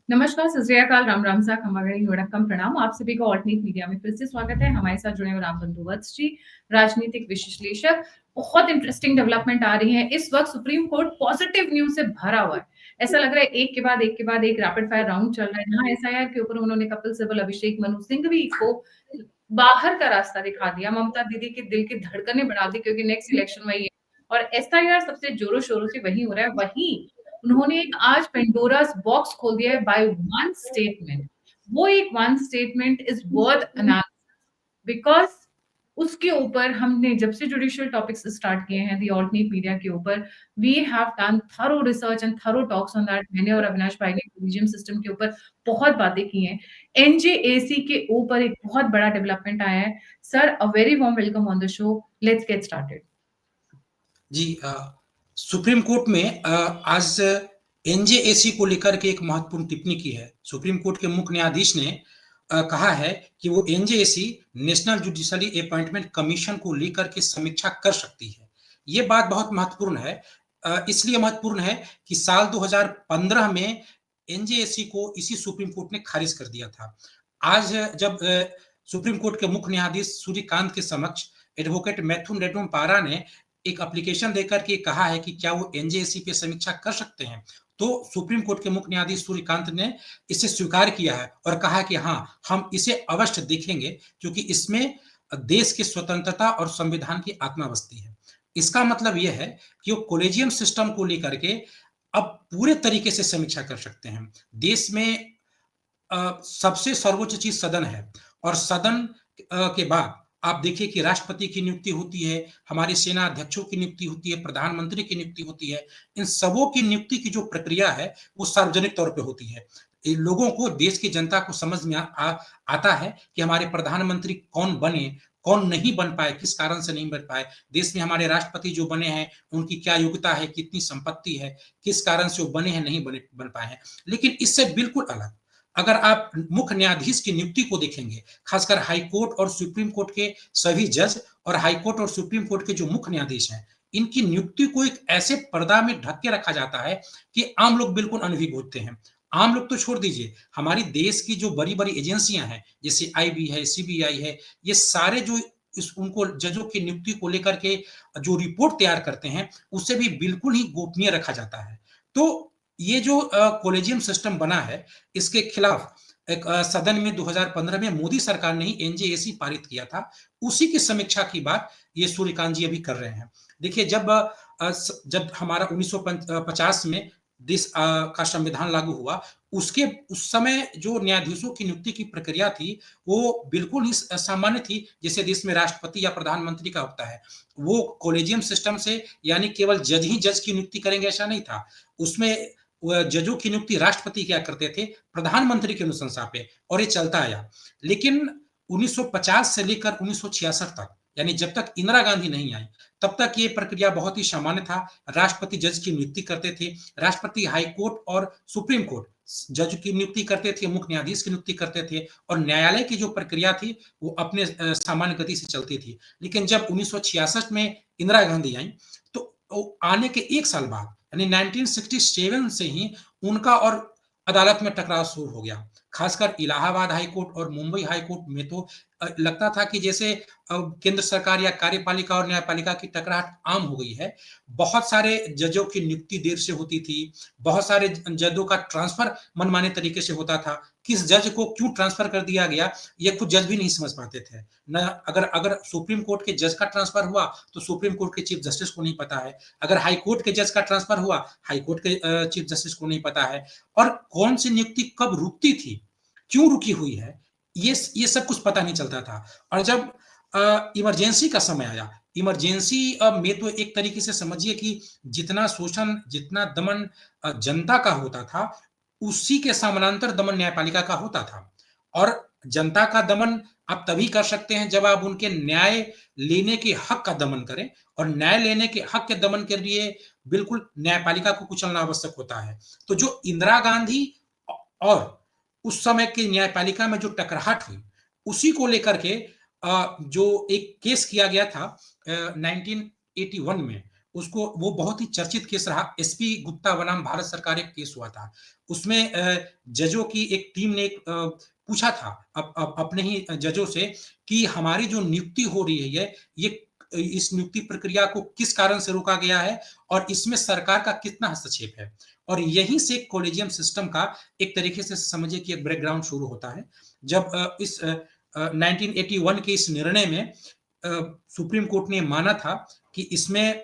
नमस्कार, सत श्री अकाल, राम राम सा, खमा गणी, वड़क्कम प्रणाम। आप सभी का ऑल्टरनेट मीडिया में फिर से स्वागत है। हमारे साथ जुड़े हुए राम बंधु वत्स जी, राजनीतिक विश्लेषक। बहुत इंटरेस्टिंग डेवलपमेंट आ रही है। इस वक्त सुप्रीम कोर्ट पॉजिटिव न्यूज से भरा हुआ है। ऐसा लग रहा है एक के बाद एक रैपिड फायर राउंड चल रहा है। जहां एसआईआर के ऊपर उन्होंने कपिल सिब्बल, अभिषेक मनु सिंघवी को बाहर का रास्ता दिखा दिया। ममता दीदी के दिल की धड़कनें बढ़ा दी, क्योंकि नेक्स्ट इलेक्शन वही है और एसआईआर सबसे जोरों शोरों से वही हो रहा है। वही उन्होंने एक आज पेंडोरास बॉक्स खोल दिया है बाय वन स्टेटमेंट। वो एक one statement is worth analysis, because उसके ऊपर हमने जब से जुडिशियल टॉपिक्स स्टार्ट किए हैं दी ऑल्टरनेट मीडिया के ऊपर, we have done thorough research and thorough talks on that. मैंने और अविनाश भाई ने कोलिजियम सिस्टम के ऊपर बहुत बातें की हैं। एनजेएसी के ऊपर एक बहुत बड़ा डेवलपमेंट आया है। Sir, a very warm welcome on the show. Let's get started. जी सुप्रीम कोर्ट में आज एनजेएसी को लेकर के एक महत्वपूर्ण टिप्पणी की है। सुप्रीम कोर्ट के मुख्य न्यायाधीश ने कहा है कि वो NJAC national judiciary appointment commission को लेकर के समीक्षा कर सकती है। ये बात बहुत महत्वपूर्ण है। इसलिए महत्वपूर्ण है कि साल 2015 में एनजेएसी को इसी सुप्रीम कोर्ट ने खारिज कर दिया था। आज जब सुप्रीम कोर्ट के मुख्य न्यायाधीश सूर्यकांत के समक्ष एडवोकेट मैथ्यू नेडुम्पारा ने एक एप्लीकेशन देकर के कहा है कि क्या वो एनजेएसी पे समीक्षा कर सकते हैं, तो सुप्रीम कोर्ट के मुख्य न्यायाधीश सूर्यकांत ने इसे स्वीकार किया है और कहा कि हाँ, हम इसे अवश्य देखेंगे, क्योंकि इसमें देश की स्वतंत्रता और संविधान की आत्मा बसती है। इसका मतलब यह है कि वो कोलेजियम सिस्टम को लेकर के अब पूरे तरीके से समीक्षा कर सकते हैं। देश में सबसे सर्वोच्च चीज सदन है और सदन के बाद आप देखिए कि राष्ट्रपति की नियुक्ति होती है, हमारे सेना अध्यक्षों की नियुक्ति होती है, प्रधानमंत्री की नियुक्ति होती है। इन सबों की नियुक्ति की जो प्रक्रिया है वो सार्वजनिक तौर पे होती है। लोगों को, देश की जनता को समझ में आता है कि हमारे प्रधानमंत्री कौन बने, कौन नहीं बन पाए, किस कारण से नहीं बन पाए। देश में हमारे राष्ट्रपति जो बने हैं उनकी क्या योग्यता है, कितनी संपत्ति है, किस कारण से वो बने हैं, नहीं बन पाए हैं। लेकिन इससे बिल्कुल अलग अगर आप मुख्य न्यायाधीश की नियुक्ति को देखेंगे, खासकर हाई कोर्ट और सुप्रीम कोर्ट के सभी जज और हाई कोर्ट और सुप्रीम कोर्ट के जो मुख्य न्यायाधीश हैं, इनकी नियुक्ति को एक ऐसे पर्दा में ढक के रखा जाता है कि आम लोग बिल्कुल अनभिज्ञ होते हैं। आम लोग तो छोड़ दीजिए, हमारी देश की जो बड़ी बड़ी एजेंसियां हैं, जैसे आईबी है, सीबीआई है, ये सारे जो इस उनको जजों की नियुक्ति को लेकर के जो रिपोर्ट तैयार करते हैं, उसे भी बिल्कुल ही गोपनीय रखा जाता है। तो ये जो कोलेजियम सिस्टम बना है, इसके खिलाफ एक सदन में 2015 में मोदी सरकार ने ही एनजेएसी पारित किया था। उसी की समीक्षा की बात ये सूर्यकांत जी अभी कर रहे हैं। देखिए, जब हमारा 1950 में देश का संविधान लागू हुआ, उसके उस समय जो न्यायाधीशों की नियुक्ति की प्रक्रिया थी, वो बिल्कुल ही सामान्य थी, जैसे देश में राष्ट्रपति या प्रधानमंत्री का होता है। वो कोलेजियम सिस्टम से, यानी केवल जज ही जज की नियुक्ति करेंगे ऐसा नहीं था। उसमें जजों की नियुक्ति राष्ट्रपति क्या करते थे, प्रधानमंत्री की अनुशंसा पे, और ये चलता आया। लेकिन 1950 से लेकर 1966 तक, यानी जब तक इंदिरा गांधी नहीं आई, तब तक ये प्रक्रिया बहुत ही सामान्य था। राष्ट्रपति जज की नियुक्ति करते थे, राष्ट्रपति हाई कोर्ट और सुप्रीम कोर्ट जज की नियुक्ति करते थे, मुख्य न्यायाधीश की नियुक्ति करते थे, और न्यायालय की जो प्रक्रिया थी वो अपने सामान्य गति से चलती थी। लेकिन जब 1966 में इंदिरा गांधी आई, तो आने के एक साल बाद, यानी 1967 से ही उनका और अदालत में टकराव शुरू हो गया। खासकर इलाहाबाद हाई कोर्ट और मुंबई हाई कोर्ट में तो लगता था कि जैसे केंद्र सरकार या कार्यपालिका और न्यायपालिका की टकराहट आम हो गई है। बहुत सारे जजों की नियुक्ति देर से होती थी, बहुत सारे जजों का ट्रांसफर मनमाने तरीके से होता था। किस जज को क्यों ट्रांसफर कर दिया गया, ये खुद जज भी नहीं समझ पाते थे। न अगर अगर सुप्रीम कोर्ट के जज का ट्रांसफर हुआ तो सुप्रीम कोर्ट के चीफ जस्टिस को नहीं पता है, अगर हाई कोर्ट के जज का ट्रांसफर हुआ हाई कोर्ट के चीफ जस्टिस को नहीं पता है, और कौन सी नियुक्ति कब रुकती थी, क्यों रुकी हुई है, ये सब कुछ पता नहीं चलता था। और जब इमरजेंसी का समय आया, इमरजेंसी में तो एक तरीके से समझिए कि जितना शोषण, जितना दमन जनता का होता था, उसी के समानांतर दमन न्यायपालिका का होता था। और जनता का दमन आप तभी कर सकते हैं जब आप उनके न्याय लेने के हक का दमन करें, और न्याय लेने के हक के दमन के लिए बिल्कुल न्यायपालिका को कुचलना आवश्यक होता है। तो जो इंदिरा गांधी और उस समय की न्यायपालिका में जो टकराहट हुई, उसी को लेकर के जो एक केस किया गया था 1981 में, उसको वो बहुत ही चर्चित केस रहा। एसपी गुप्ता बनाम भारत सरकार एक केस हुआ था। उसमें जजों की एक टीम ने पूछा था अपने ही जजों से कि हमारी जो नियुक्ति हो रही है, ये इस नियुक्ति प्रक्रिया को किस कारण से रोका गया है और इसमें सरकार का कितना हस्तक्षेप है। और यहीं से कॉलेजियम सिस्टम का एक तरीके से समझिए कि एक बैकग्राउंड शुरू होता है। जब 1981 के इस निर्णय में सुप्रीम कोर्ट ने माना था कि इसमें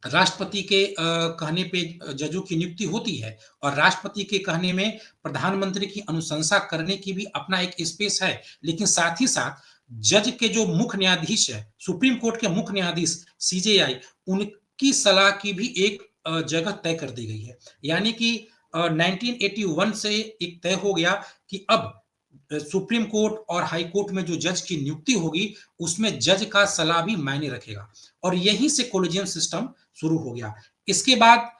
राष्ट्रपति के कहने पे जजों की नियुक्ति होती है और राष्ट्रपति के कहने में प्रधानमंत्री की अनुशंसा करने की भी अपना एक स्पेस है, लेकिन साथ ही साथ जज के जो मुख्य न्यायाधीश है, सुप्रीम कोर्ट के मुख्य न्यायाधीश सीजेआई, उनकी सलाह की भी एक जगह तय कर दी गई है। यानी कि 1981 से एक तय हो गया कि अब सुप्रीम कोर्ट और हाई कोर्ट में जो जज की नियुक्ति होगी, उसमें जज का सलाह भी मायने रखेगा और यहीं से कॉलेजियम सिस्टम शुरू हो गया। इसके बाद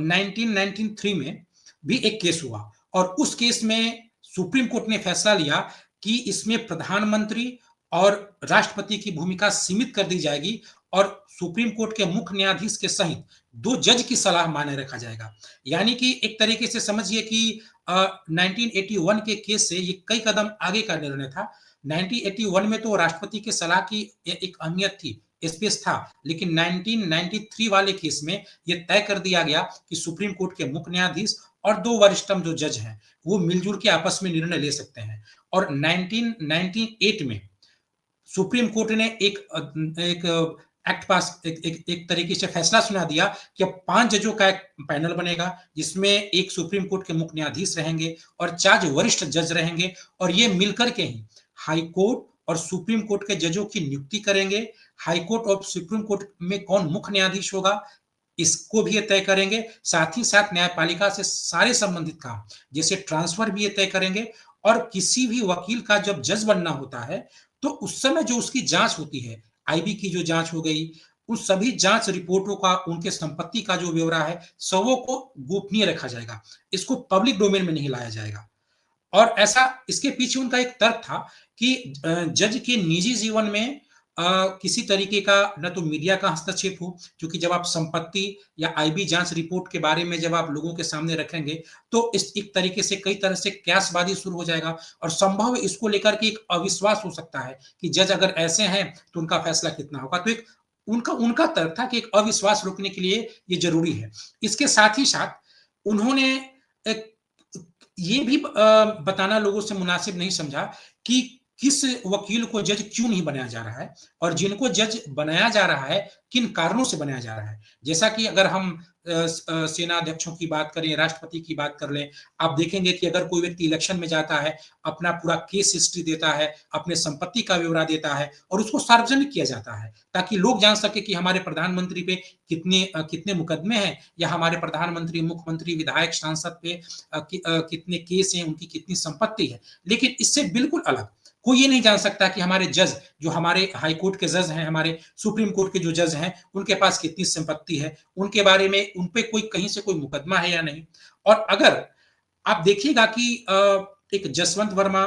1993 में भी एक केस हुआ और उस केस में सुप्रीम कोर्ट ने फैसला लिया कि इसमें प्रधानमंत्री और राष्ट्रपति की भूमिका सीमित कर दी जाएगी और सुप्रीम कोर्ट के मुख्य न्यायाधीश के सहित 2 जज की सलाह मायने रखा जाएगा। यानी कि एक तरीके से समझिए कि 1981 के केस से ये कई कदम आगे का निर्णय था। 1981 में तो राष्ट्रपति की सलाह की एक अहमियत थी, स्पेस था, लेकिन 1993 वाले केस में ये तय कर दिया गया कि सुप्रीम कोर्ट के मुख्य न्यायाधीश और 2 वरिष्ठतम जो जज हैं, वो मिलजुल के आपस में निर्णय ले सकते हैं। और 1998 में सुप्रीम कोर्ट ने एक एक्ट पास एक तरीके से फैसला सुना दिया कि अब 5 जजों का एक पैनल बनेगा, जिसमें एक सुप्रीम कोर्ट के मुख्य न्यायाधीश रहेंगे और 4 वरिष्ठ जज रहेंगे और ये मिलकर के ही हाई कोर्ट और सुप्रीम कोर्ट के जजों की नियुक्ति करेंगे। हाई कोर्ट और सुप्रीम कोर्ट में कौन मुख्य न्यायाधीश होगा, इसको भी ये तय करेंगे। साथ ही साथ न्यायपालिका से सारे संबंधित काम, जैसे ट्रांसफर भी ये तय करेंगे और किसी भी वकील का जब जज बनना होता है, तो उस समय जो उसकी जांच होती है, आईबी की जो जांच हो गई, उन सभी जांच रिपोर्टों का, उनके संपत्ति का जो ब्यौरा है, सबों को गोपनीय रखा जाएगा। इसको पब्लिक डोमेन में नहीं लाया जाएगा। और ऐसा इसके पीछे उनका एक तर्क था कि जज के निजी जीवन में किसी तरीके का न तो मीडिया का हस्तक्षेप हो, क्योंकि जब आप संपत्ति या आईबी जांच रिपोर्ट के बारे में जब आप लोगों के सामने रखेंगे, तो इस एक तरीके से कई तरह से क्यासबाजी शुरू हो जाएगा और संभव है इसको लेकर के एक अविश्वास हो सकता है कि जज अगर ऐसे हैं तो उनका फैसला कितना होगा। तो एक उनका उनका तर्क था कि एक अविश्वास रोकने के लिए ये जरूरी है। इसके साथ ही साथ उन्होंने एक ये भी बताना लोगों से मुनासिब नहीं समझा कि किस वकील को जज क्यों नहीं बनाया जा रहा है और जिनको जज बनाया जा रहा है किन कारणों से बनाया जा रहा है। जैसा कि अगर हम सेना अध्यक्षों की बात करें, राष्ट्रपति की बात कर लें, आप देखेंगे कि अगर कोई व्यक्ति इलेक्शन में जाता है, अपना पूरा केस हिस्ट्री देता है, अपने संपत्ति का ब्यौरा देता है और उसको सार्वजनिक किया जाता है ताकि लोग जान सके कि हमारे प्रधानमंत्री पे कितने मुकदमे हैं या हमारे प्रधानमंत्री, मुख्यमंत्री, विधायक, सांसद पे कितने केस हैं, उनकी कितनी संपत्ति है। लेकिन इससे बिल्कुल अलग कोई ये नहीं जान सकता कि हमारे जज, जो हमारे हाई कोर्ट के जज हैं, हमारे सुप्रीम कोर्ट के जो जज हैं, उनके पास कितनी संपत्ति है, उनके बारे में उन पे कोई कहीं से कोई मुकदमा है या नहीं। और अगर आप देखिएगा कि एक जसवंत वर्मा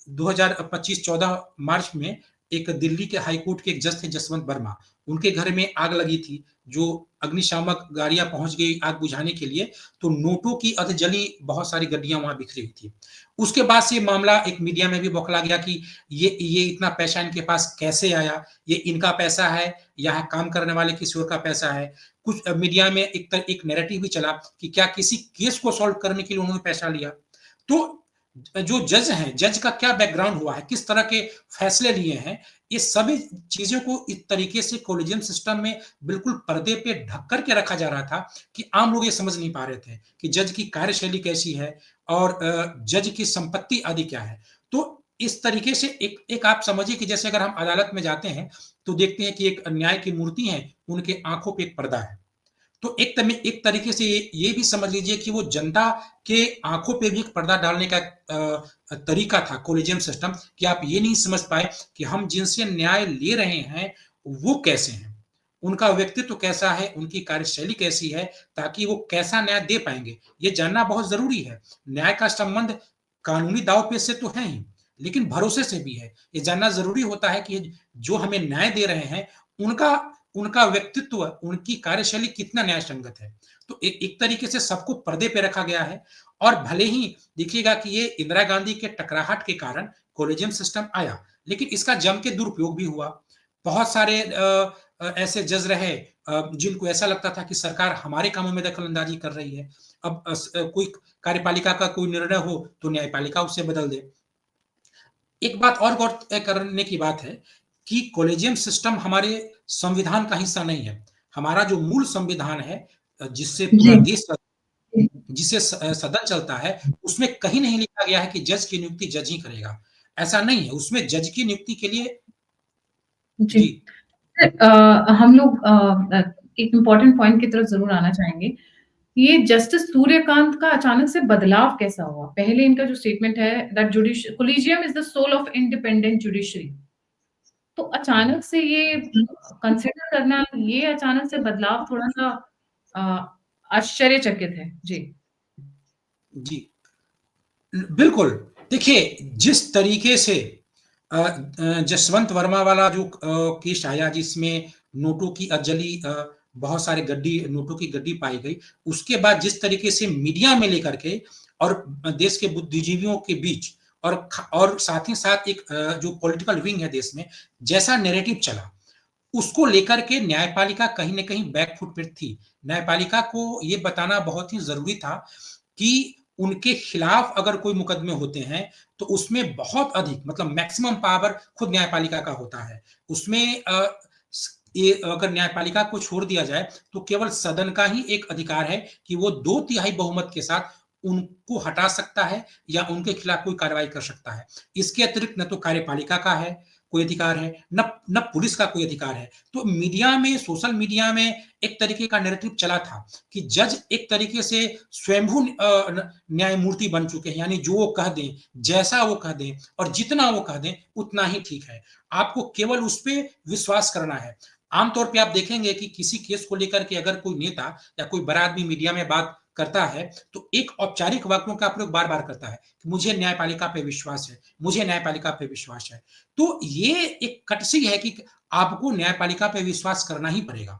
2025-14 मार्च में एक दिल्ली के हाई कोर्ट के एक जज थे जसवंत वर्मा, उनके घर में आग लगी थी, जो अग्निशामक गाड़ियां पहुंच गई आग बुझाने के लिए, तो नोटों की अधजली बहुत सारी गड्डियां वहां बिखरी हुई थी। उसके बाद से मामला एक मीडिया में भी बौखला गया कि ये इतना पैसा इनके पास कैसे आया, ये इनका पैसा है या काम करने वाले किसी और का पैसा है। कुछ मीडिया में एक नैरेटिव भी चला कि क्या किसी केस को सॉल्व करने के लिए उन्होंने पैसा लिया। तो जो जज हैं, जज का क्या बैकग्राउंड हुआ है, किस तरह के फैसले लिए हैं, ये सभी चीजों को इस तरीके से कॉलेजियम सिस्टम में बिल्कुल पर्दे पे ढक करके रखा जा रहा था कि आम लोग ये समझ नहीं पा रहे थे कि जज की कार्यशैली कैसी है और जज की संपत्ति आदि क्या है। तो इस तरीके से एक आप समझिए कि जैसे अगर हम अदालत में जाते हैं तो देखते हैं कि एक न्याय की मूर्ति है, उनके आंखों पे एक पर्दा है। तो एक तरीके से ये भी समझ लीजिए कि वो जनता के आंखों पे भी एक पर्दा डालने का तरीका था कॉलेजियम सिस्टम, कि आप ये नहीं समझ पाए कि हम जिनसे न्याय ले रहे हैं वो कैसे हैं, उनका व्यक्तित्व कैसा है, उनकी कार्यशैली कैसी है, ताकि वो कैसा न्याय दे पाएंगे ये जानना बहुत जरूरी है। न्याय का संबंध कानूनी दाव पेच से तो है ही, लेकिन भरोसे से भी है। ये जानना जरूरी होता है कि जो हमें न्याय दे रहे हैं उनका उनका व्यक्तित्व, उनकी कार्यशैली कितना न्याय संगत है। तो एक तरीके से सबको पर्दे पे रखा गया है और भले ही देखिएगा कि ये इंदिरा गांधी के टकराहट के कारण कॉलेजियम सिस्टम आया, लेकिन इसका जम के दुरुपयोग भी हुआ। बहुत सारे ऐसे जज रहे जिनको ऐसा लगता था कि सरकार हमारे कामों में दखल-अंदाज़ी कर रही है। अब कोई कार्यपालिका का कोई निर्णय हो तो न्यायपालिका उसे बदल दे। एक बात और गौर करने की बात है कि कॉलेजियम सिस्टम हमारे संविधान का हिस्सा नहीं है। हमारा जो मूल संविधान है जिससे जी। पूरा देश जिससे सदन चलता है, उसमें कहीं नहीं लिखा गया है कि जज की नियुक्ति जज ही करेगा। ऐसा नहीं है, उसमें जज की नियुक्ति के लिए जी। जी, हम लोग एक इम्पोर्टेंट पॉइंट की तरफ ज़रूर आना चाहेंगे। ये जस्टिस सूर्यकांत का अचानक से बदलाव कैसा हुआ? पहले इनका जो स्टेटमेंट है that collegium is the soul of independent judiciary. तो अचानक से ये कंसिडर करना, ये अचानक से बदलाव थोड़ा-सा अ, आश्चर्यचकित है। जी। जी। बिल्कुल, देखिए जिस तरीके से जसवंत वर्मा वाला जो केस आया जिसमें नोटों की बहुत सारे नोटों की गड्डी पाई गई, उसके बाद जिस तरीके से मीडिया में लेकर के और देश के बुद्धिजीवियों के बीच और साथ ही साथ एक जो पॉलिटिकल विंग है देश में, जैसा नैरेटिव चला, उसको लेकर के न्यायपालिका कहीं न कहीं बैक फुट पे थी। न्यायपालिका को ये बताना बहुत ही ज़रूरी था कि उनके खिलाफ अगर कोई मुकदमे होते हैं, तो उसमें बहुत अधिक मतलब मैक्सिमम पावर खुद न्यायपालिका का होता है। उसमें ये अगर न्यायपालिका को छोड़ दिया जाए, तो केवल सदन का ही एक अधिकार है कि वो 2 तिहाई बहुमत के साथ उनको हटा सकता है या उनके खिलाफ कोई कार्रवाई कर सकता है। इसके अतिरिक्त न तो कार्यपालिका का है कोई अधिकार है, न पुलिस का कोई अधिकार है। तो मीडिया में, सोशल मीडिया में एक तरीके का नैरेटिव चला था कि जज एक तरीके से स्वयंभू न्यायमूर्ति बन चुके हैं, यानी जो वो कह दें, जैसा वो कह दें और जितना वो कह दें, उतना ही ठीक है। आपको केवल उस पे विश्वास करना है। आमतौर पे आप देखेंगे कि किसी केस को लेकर के अगर कोई नेता या कोई बड़ा आदमी मीडिया में बात करता है, तो एक औपचारिक वाक्यों का प्रयोग बार-बार करता है कि मुझे न्यायपालिका पे विश्वास है, मुझे न्यायपालिका पे विश्वास है। तो ये एक कटसी है कि आपको न्यायपालिका पे विश्वास करना ही पड़ेगा।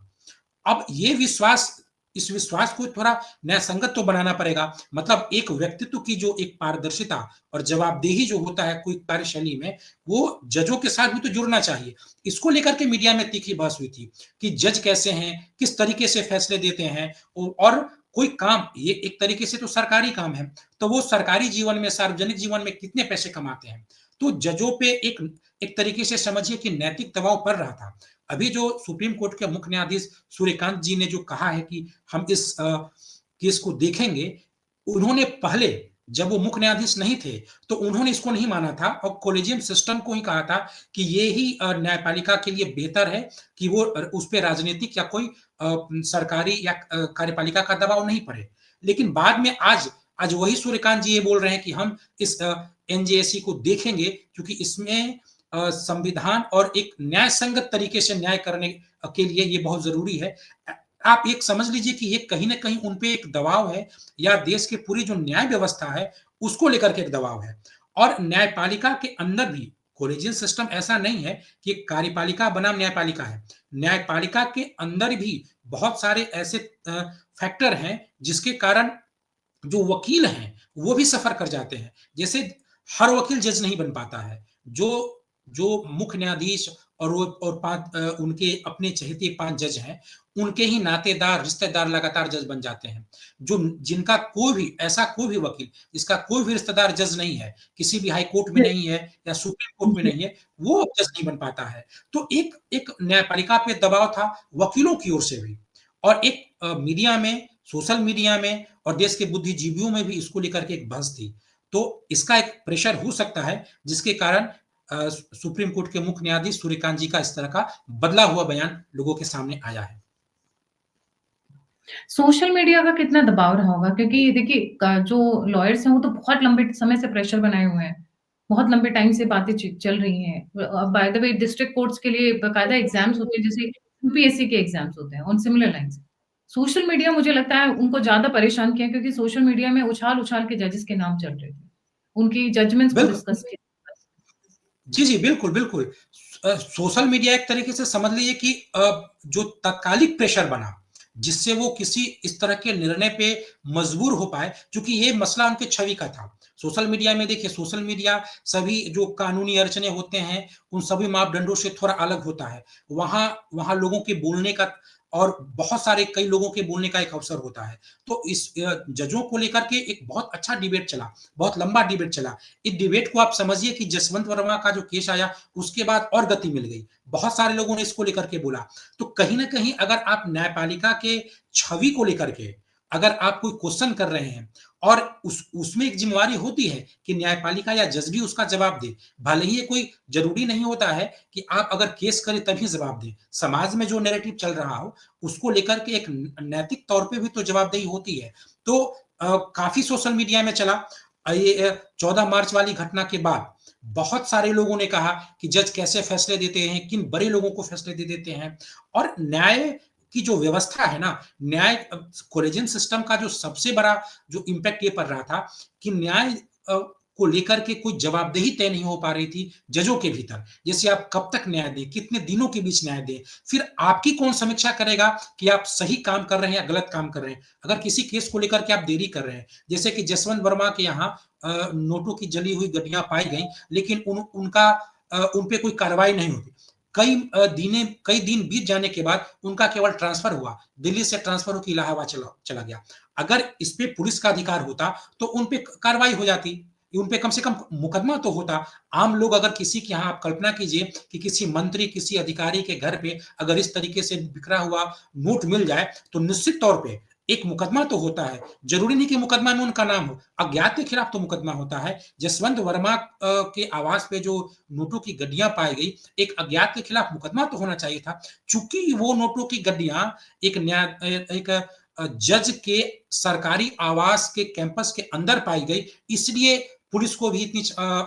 अब ये विश्वास इस विश्वास को थोड़ा न्यायसंगत तो बनाना पड़ेगा। मतलब एक व्यक्तित्व की जो एक पारदर्शिता और जवाबदेही जो होता है कोई कार्यशैली में, वो जजों के साथ भी तो जुड़ना चाहिए। इसको लेकर के मीडिया में तीखी बहस हुई थी कि जज कैसे हैं, किस तरीके से फैसले देते हैं और कोई काम ये एक तरीके से तो सरकारी काम है, तो वो सरकारी जीवन में, सार्वजनिक जीवन में कितने पैसे कमाते हैं। तो जजों पे एक एक तरीके से समझिए कि नैतिक दबाव पड़ रहा था। अभी जो सुप्रीम कोर्ट के मुख्य न्यायाधीश सूर्यकांत जी ने जो कहा है कि हम इस केस को देखेंगे, उन्होंने पहले जब वो मुख्य न्यायाधीश नहीं थे, तो उन्होंने इसको नहीं माना था और कॉलेजियम सिस्टम को ही कहा था कि ये ही न्यायपालिका के लिए बेहतर है कि वो उस पे राजनीतिक या कोई सरकारी या कार्यपालिका का दबाव नहीं पड़े। लेकिन बाद में आज वही सूर्यकांत जी ये बोल रहे हैं कि हम इस एनजेएसी को देखेंगे क्योंकि इसमें संविधान और एक न्याय संगत तरीके से न्याय करने के लिए ये बहुत जरूरी है। आप एक समझ लीजिए कि ये कहीं ना कहीं उनपे एक दबाव है या देश की पूरी जो न्याय व्यवस्था है उसको लेकर के एक दबाव है। और न्यायपालिका के अंदर भी कोलेजियन सिस्टम ऐसा नहीं है कि कार्यपालिका बनाम न्यायपालिका है। न्यायपालिका के अंदर भी बहुत सारे ऐसे फैक्टर हैं जिसके कारण जो वकील हैं वो भी सफर कर जाते हैं। जैसे हर वकील जज नहीं बन पाता है। जो जो मुख्य न्यायाधीश और वो और उनके अपने चहेते 5 जज हैं, उनके ही नातेदार, रिश्तेदार लगातार जज बन जाते हैं। जो जिनका कोई भी वकील, जिसका कोई भी रिश्तेदार जज नहीं है, किसी भी हाई कोर्ट में जी, नहीं है या सुप्रीम कोर्ट में जी। नहीं है, वो जज नहीं बन पाता है। तो एक एक न्यायपालिका पे दबाव था वकीलों की ओर से भी और एक मीडिया में, सोशल मीडिया में और देश के बुद्धिजीवियों में भी इसको लेकर के एक बहस थी। तो इसका एक प्रेशर हो सकता है जिसके कारण सुप्रीम कोर्ट के मुख्य न्यायाधीश सूर्यकांत जी का इस तरह का बदला हुआ बयान लोगों के सामने आया है। सोशल मीडिया का कितना दबाव रहा होगा? क्योंकि देखिए जो लॉयर्स हैं वो तो बहुत लंबे समय से प्रेशर बनाए हुए हैं। बहुत लंबे टाइम से बातें चल रही हैं। By the way district courts के लिए बाकायदा एग्ज़ाम्स होते हैं जैसे यूपीएससी के एग्ज़ाम्स होते हैं, on similar lines. Social media मुझे लगता है उनको ज़्यादा परेशान किया क्योंकि सोशल मीडिया में उछाल-उछाल के जजेस के नाम चल रहे थे। उनकी जजमेंट्स को बिल्कुल। डिस्कस किया। जी, जी, बिल्कुल, बिल्कुल। सोशल मीडिया एक तरीके से समझ लीजिए कि जो तात्कालिक प्रेशर बना, जिससे वो किसी इस तरह के निर्णय पे मजबूर हो पाए, क्योंकि ये मसला उनके छवि का था। सोशल मीडिया में देखिए, सोशल मीडिया सभी जो कानूनी अड़चने होते हैं, उन सभी मापदंडों से थोड़ा अलग होता है। वहाँ वहाँ लोगों के बोलने का और बहुत सारे कई लोगों के बोलने का एक अवसर होता है। तो इस जजों को लेकर के एक बहुत अच्छा डिबेट चला, बहुत लंबा डिबेट चला। इस डिबेट को आप समझिए कि जसवंत वर्मा का जो केस आया, उसके बाद और गति मिल गई। बहुत सारे लोगों ने इसको लेकर के बोला। तो कहीं न कहीं अगर आप न्यायपालिका के छवि को लेकर के अगर आप कोई क्वेश्चन कर रहे हैं और उसमें एक ज़िम्मेवारी होती है कि न्यायपालिका या जज भी उसका जवाब दे। भले ही ये कोई ज़रूरी नहीं होता है कि आप अगर केस करें तभी जवाब दें। समाज में जो नैरेटिव चल रहा हो, उसको लेकर के एक नैतिक तौर पे भी तो जवाबदेही होती है। तो काफ़ी सोशल मीडिया में चला। ये 14 मार्च वाली घटना के बाद बहुत सारे लोगों ने कहा कि जज कैसे फैसले देते हैं, किन बड़े लोगों को फैसले दे देते हैं और न्याय की जो व्यवस्था है ना, न्याय कोलेजियन सिस्टम का जो सबसे बड़ा जो इम्पैक्ट ये पड़ रहा था कि न्याय को लेकर के कोई जवाबदेही तय नहीं हो पा रही थी जजों के भीतर। जैसे आप कब तक न्याय दें, कितने दिनों के बीच न्याय दें, फिर आपकी कौन समीक्षा करेगा कि आप सही काम कर रहे हैं या गलत काम कर रहे हैं। अगर किसी केस को लेकर के आप देरी कर रहे हैं, जैसे कि जसवंत वर्मा के यहाँ नोटों की जली हुई गड्डियां पाई गई, लेकिन उन पे कोई कार्रवाई नहीं होती। कई दिन बीत जाने के बाद उनका केवल ट्रांसफर हुआ, दिल्ली से ट्रांसफर होकर इलाहाबाद चला गया। अगर इस पे पुलिस का अधिकार होता तो उन पे कार्रवाई हो जाती, उन पे कम से कम मुकदमा तो होता। आम लोग अगर किसी के यहाँ, आप कल्पना कीजिए कि किसी मंत्री, किसी अधिकारी के घर पे अगर इस तरीके से बिखरा हुआ नोट मिल जाए, तो निश्चित तौर पे एक मुकदमा तो होता है। जरूरी नहीं कि मुकदमा में उनका नाम हो, अज्ञात के खिलाफ तो मुकदमा होता है। जसवंत वर्मा के आवास पे जो नोटों की गड्डियां पाई गई, एक अज्ञात के खिलाफ मुकदमा तो होना चाहिए था। चूंकि वो नोटों की गड्डियां एक जज के सरकारी आवास के कैंपस के अंदर पाई गई, इसलिए पुलिस को भी इतनी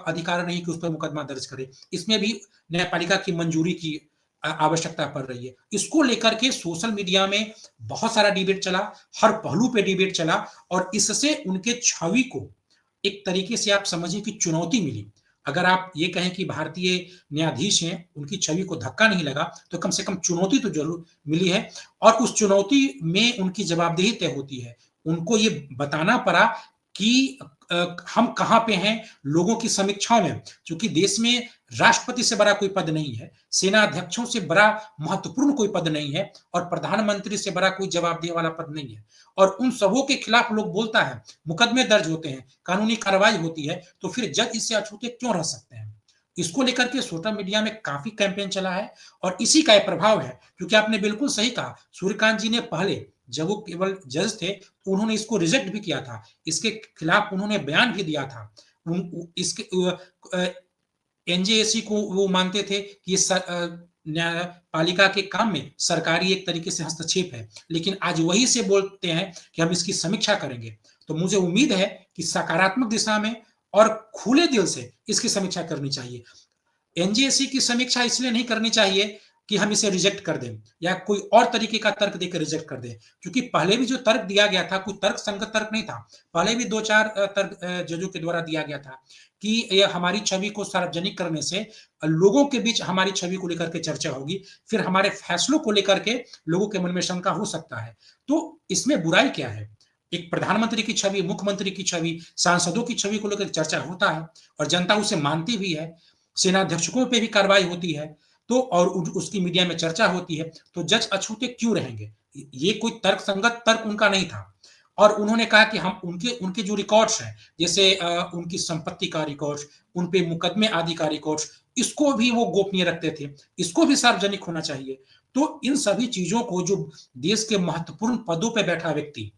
अधिकार नहीं कि उस पर मुकदमा दर्ज करे। इसमें भी न्यायपालिका की मंजूरी की आवश्यकता पड़ रही है। इसको लेकर के सोशल मीडिया में बहुत सारा डिबेट चला, हर पहलू पे डिबेट चला और इससे उनके छवि को एक तरीके से आप समझिए कि चुनौती मिली। अगर आप ये कहें कि भारतीय न्यायाधीश हैं, उनकी छवि को धक्का नहीं लगा, तो कम से कम चुनौती तो ज़रूर मिली है और उस चुनौती में उनकी जवाबदेही तय होती है। उनको ये बताना पड़ा कि हम कहाँ पे हैं लोगों की समीक्षाओं में, क्योंकि देश में राष्ट्रपति से बड़ा कोई पद नहीं है, सेना अध्यक्षों से बड़ा महत्वपूर्ण कोई पद नहीं है और प्रधानमंत्री से बड़ा कोई जवाबदेही वाला पद नहीं है और उन सबों के खिलाफ लोग बोलता है, मुकदमे दर्ज होते हैं, कानूनी कार्रवाई होती है, तो फिर जज इससे अछूते क्यों रह सकते हैं। इसको लेकर के सोशल मीडिया में काफी कैंपेन चला है और इसी का एक प्रभाव है, क्योंकि आपने बिल्कुल सही कहा, सूर्यकांत जी ने पहले जब वो केवल जज थे तो उन्होंने इसको रिजेक्ट भी किया था, इसके खिलाफ उन्होंने बयान भी दिया था। इसके एनजेएसी को वो मानते थे कि ये न्यायपालिका के काम में सरकारी एक तरीके से हस्तक्षेप है, लेकिन आज वही से बोलते हैं कि हम इसकी समीक्षा करेंगे। तो मुझे उम्मीद है कि सकारात्मक दिशा में और खुले दिल से इसकी समीक्षा करनी चाहिए। एनजेएसी की समीक्षा इसलिए नहीं करनी चाहिए कि हम इसे रिजेक्ट कर दें या कोई और तरीके का तर्क देकर रिजेक्ट कर दें, क्योंकि पहले भी जो तर्क दिया गया था कोई तर्क संगत तर्क नहीं था। पहले भी 2-4 तर्क जजों के द्वारा दिया गया था कि ये हमारी छवि को सार्वजनिक करने से लोगों के बीच हमारी छवि को लेकर के चर्चा होगी, फिर हमारे फैसलों को लेकर के लोगों के मन में शंका हो सकता है। तो इसमें बुराई क्या है? एक प्रधानमंत्री की छवि, मुख्यमंत्री की छवि, सांसदों की छवि को लेकर चर्चा होता है और जनता उसे मानती भी है। सेनाध्यक्षों पे भी कार्रवाई होती है, तो और उसकी मीडिया में चर्चा होती है, तो जज अछूते क्यों रहेंगे? ये कोई तर्क संगत तर्क उनका नहीं था और उन्होंने कहा कि हम उनके उनके जो रिकॉर्ड्स हैं, जैसे उनकी संपत्ति का रिकॉर्ड्स, उन पे मुकदमे आदि का रिकॉर्ड्स, इसको भी वो गोपनीय रखते थे, इसको भी सार्वजनिक होना चाहिए। तो इन सभी चीजों को जो देश के महत्वपूर्ण पदों पे बैठा व्यक्ति,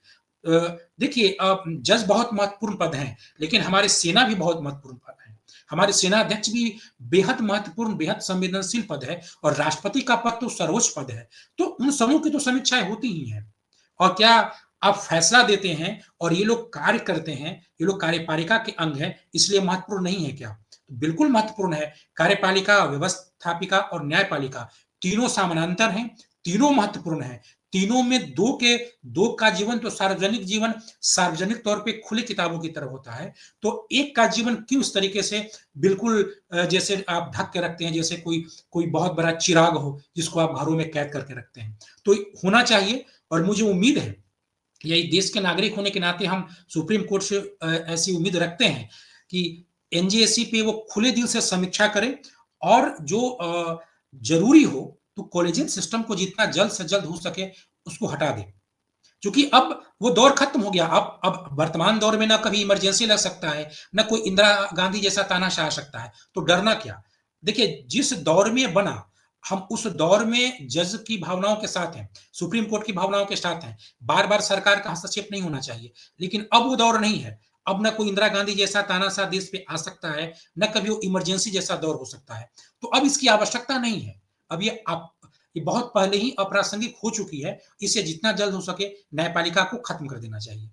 देखिए जज बहुत महत्वपूर्ण पद हैं, लेकिन हमारे सेना भी बहुत महत्वपूर्ण पद है। हमारे सेना अध्यक्ष भी बेहद महत्वपूर्ण, बेहद संवेदनशील पद है और राष्ट्रपति का पद तो सर्वोच्च पद है। तो उन सबों की तो समीक्षाएं होती ही हैं। और क्या आप फैसला देते हैं और ये लोग कार्य करते हैं, ये लोग कार्यपालिका के अंग हैं, इसलिए महत्वपूर्ण नहीं है क्या? तो बिल्कुल महत्वपूर्ण है। कार्यपालिका, व्यवस्थापिका और न्यायपालिका तीनों समानांतर हैं, तीनों महत्वपूर्ण है। तीनों में दो का जीवन तो सार्वजनिक जीवन सार्वजनिक तौर पे खुली किताबों की तरह होता है, तो एक का जीवन क्यों इस तरीके से बिल्कुल जैसे आप ढक के रखते हैं, जैसे कोई बहुत बड़ा चिराग हो जिसको आप घरों में कैद करके रखते हैं। तो होना चाहिए, और मुझे उम्मीद है यही देश के नागरिक होने के नाते हम सुप्रीम कोर्ट से ऐसी उम्मीद रखते हैं कि एनजेएसी पे वो खुले दिल से समीक्षा करें, और जो जरूरी हो तो कॉलेजियन सिस्टम को जितना जल्द से जल्द हो सके उसको हटा दें, क्योंकि अब वो दौर खत्म हो गया। अब वर्तमान दौर में ना कभी इमरजेंसी लग सकता है, ना कोई इंदिरा गांधी जैसा तानाशाह आ सकता है, तो डरना क्या। देखिए, जिस दौर में बना, हम उस दौर में जज की भावनाओं के साथ हैं, सुप्रीम कोर्ट की भावनाओं के साथ हैं, बार बार सरकार का हस्तक्षेप नहीं होना चाहिए। लेकिन अब वो दौर नहीं है। अब ना कोई इंदिरा गांधी जैसा तानाशाह देश पे आ सकता है, न कभी वो इमरजेंसी जैसा दौर हो सकता है। तो अब इसकी आवश्यकता नहीं है। अब ये बहुत पहले ही अप्रासंगिक हो चुकी है। इसे जितना जल्द हो सके न्यायपालिका को खत्म कर देना चाहिए।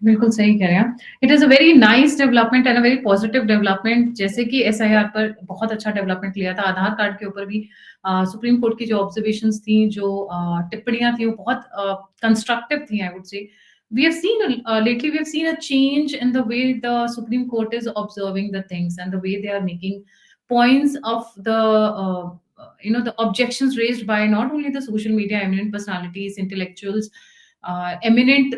बिल्कुल सही कह रहे हैं आप। It is a very nice development and a very positive development, जैसे कि एसआईआर पर बहुत अच्छा डेवलपमेंट लिया था। आधार कार्ड के ऊपर भी सुप्रीम कोर्ट की जो ऑब्जर्वेशंस थी, जो टिप्पणियाँ थी, वो बहुत कंस्ट्रक्टिव थी, I would say. We have seen lately we have seen a change in the way the Supreme Court is observing the things and the way they are making points of the the objections raised by not only the social media eminent personalities, intellectuals, eminent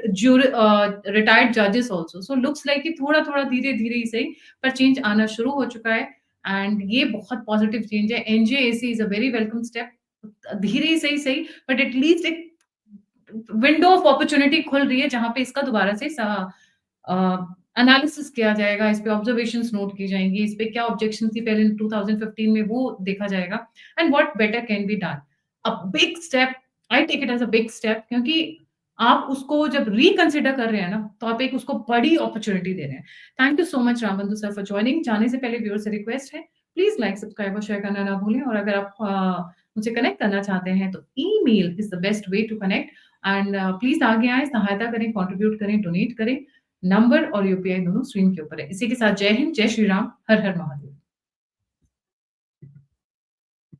retired judges also. So looks like कि थोड़ा थोड़ा धीरे धीरे ही सही पर change आना शुरू हो चुका है, एंड ये बहुत पॉजिटिव चेंज है। NJAC is a very welcome step. धीरे ही सही बट एटलीस्ट एक विंडो ऑफ अपॉर्चुनिटी खुल रही है जहां पे इसका दोबारा से एनालिसिस किया जाएगा, इस पे ऑब्जर्वेशंस नोट की जाएंगी, इस पे क्या ऑब्जेक्शन थी पहले 2015 में वो देखा जाएगा, and what better can be done. A big step, I take it as a big step, क्योंकि आप उसको जब रिकंसिडर कर रहे हैं ना, तो आप एक उसको बड़ी अपॉर्चुनिटी दे रहे हैं। Thank you so much Rambandhu sir for joining. जाने से पहले व्यूअर से रिक्वेस्ट है, प्लीज लाइक सब्सक्राइब और शेयर करना ना भूलें, और अगर आप मुझे कनेक्ट करना चाहते हैं तो email is the best way to connect. And please आगे आए, सहायता करें, कंट्रीब्यूट करें, डोनेट करें। नंबर और यूपीआई दोनों स्क्रीन के ऊपर है। इसी के साथ जय हिंद, जय श्री राम, हर हर महादेव।